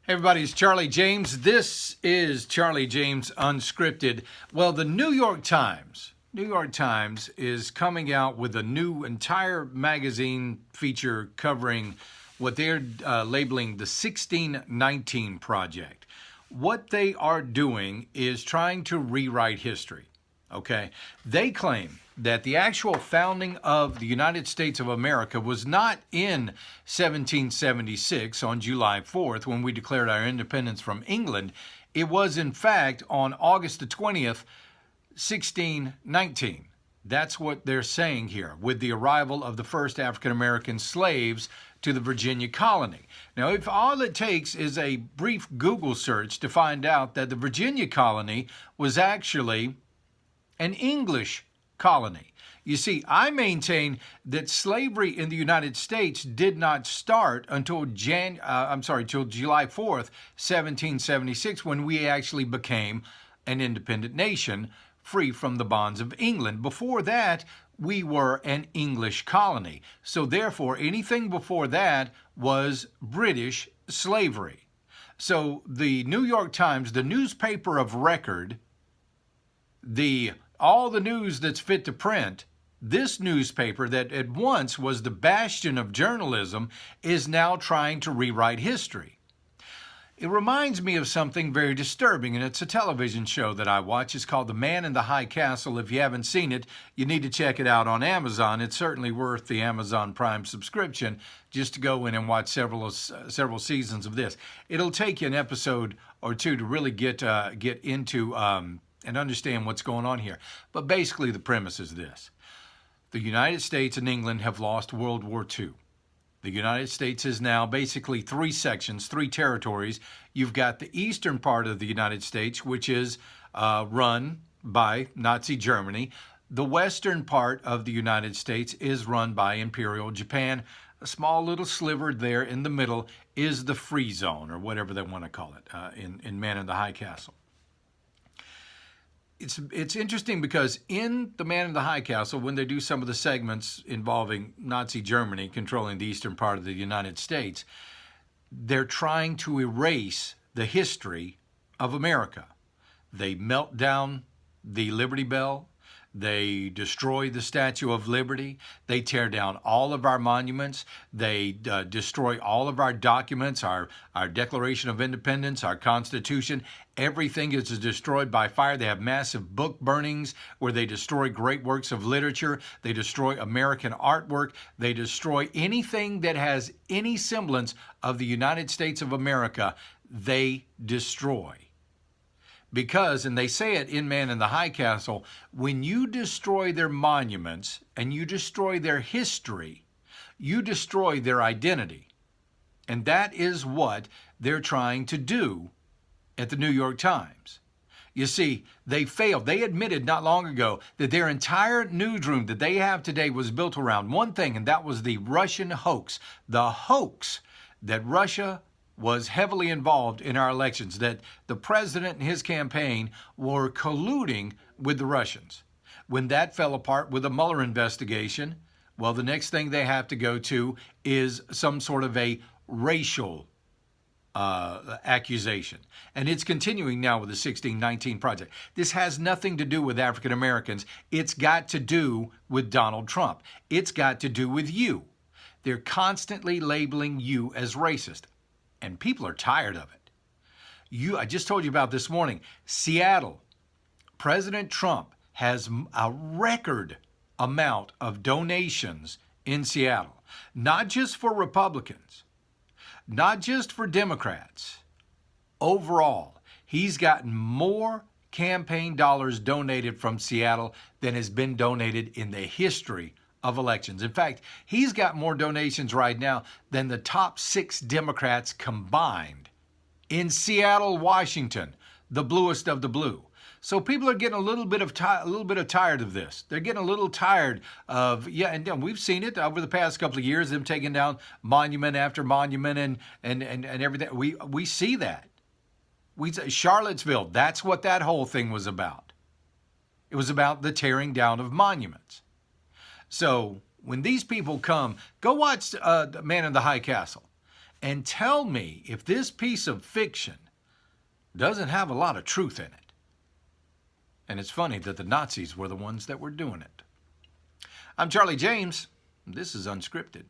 Hey everybody, it's Charlie James. This is Charlie James Unscripted. Well, the New York Times is coming out with a new entire magazine feature covering what they're labeling the 1619 Project. What they are doing is trying to rewrite history. Okay, they claim that the actual founding of the United States of America was not in 1776 on July 4th when we declared our independence from England. It was in fact on August the 20th, 1619. That's what they're saying here, with the arrival of the first African American slaves to the Virginia colony. Now, if all it takes is a brief Google search to find out that the Virginia colony was actually an English colony. You see, I maintain that slavery in the United States did not start until July 4th, 1776, when we actually became an independent nation, free from the bonds of England. Before that, we were an English colony. So therefore, anything before that was British slavery. So the New York Times, the newspaper of record, all the news that's fit to print, this newspaper that at once was the bastion of journalism is now trying to rewrite history. It reminds me of something very disturbing, and it's a television show that I watch. It's called The Man in the High Castle. If you haven't seen it, you need to check it out on Amazon. It's certainly worth the Amazon Prime subscription just to go in and watch several seasons of this. It'll take you an episode or two to really get into and understand what's going on here. But basically the premise is this. The United States and England have lost World War II. The United States is now basically three sections, three territories. You've got the eastern part of the United States, which is run by Nazi Germany. The western part of the United States is run by Imperial Japan. A small little sliver there in the middle is the free zone, or whatever they want to call it, in Man in the High Castle. It's interesting because in The Man in the High Castle, when they do some of the segments involving Nazi Germany controlling the eastern part of the United States, they're trying to erase the history of America. They melt down the Liberty Bell. They destroy the Statue of Liberty. They tear down all of our monuments. They destroy all of our documents, our Declaration of Independence, our Constitution. Everything is destroyed by fire. They have massive book burnings where they destroy great works of literature. They destroy American artwork. They destroy anything that has any semblance of the United States of America. They destroy. Because, and they say it in Man in the High Castle, when you destroy their monuments and you destroy their history, you destroy their identity. And that is what they're trying to do at the New York Times. You see, they failed. They admitted not long ago that their entire newsroom that they have today was built around one thing, and that was the Russian hoax. The hoax that Russia was heavily involved in our elections, that the president and his campaign were colluding with the Russians. When that fell apart with the Mueller investigation, well, the next thing they have to go to is some sort of a racial accusation. And it's continuing now with the 1619 Project. This has nothing to do with African Americans. It's got to do with Donald Trump. It's got to do with you. They're constantly labeling you as racist. And people are tired of it. I just told you about this morning, Seattle. President Trump has a record amount of donations in Seattle, not just for Republicans, not just for Democrats. Overall, he's gotten more campaign dollars donated from Seattle than has been donated in the history of elections. In fact, he's got more donations right now than the top 6 Democrats combined in Seattle, Washington, the bluest of the blue. So people are getting a little bit tired of this. They're getting a little tired of, and we've seen it over the past couple of years, them taking down monument after monument and everything. We see that. Charlottesville, that's what that whole thing was about. It was about the tearing down of monuments. So when these people come, go watch Man in the High Castle. and tell me if this piece of fiction doesn't have a lot of truth in it. And it's funny that the Nazis were the ones that were doing it. I'm Charlie James. This is Unscripted.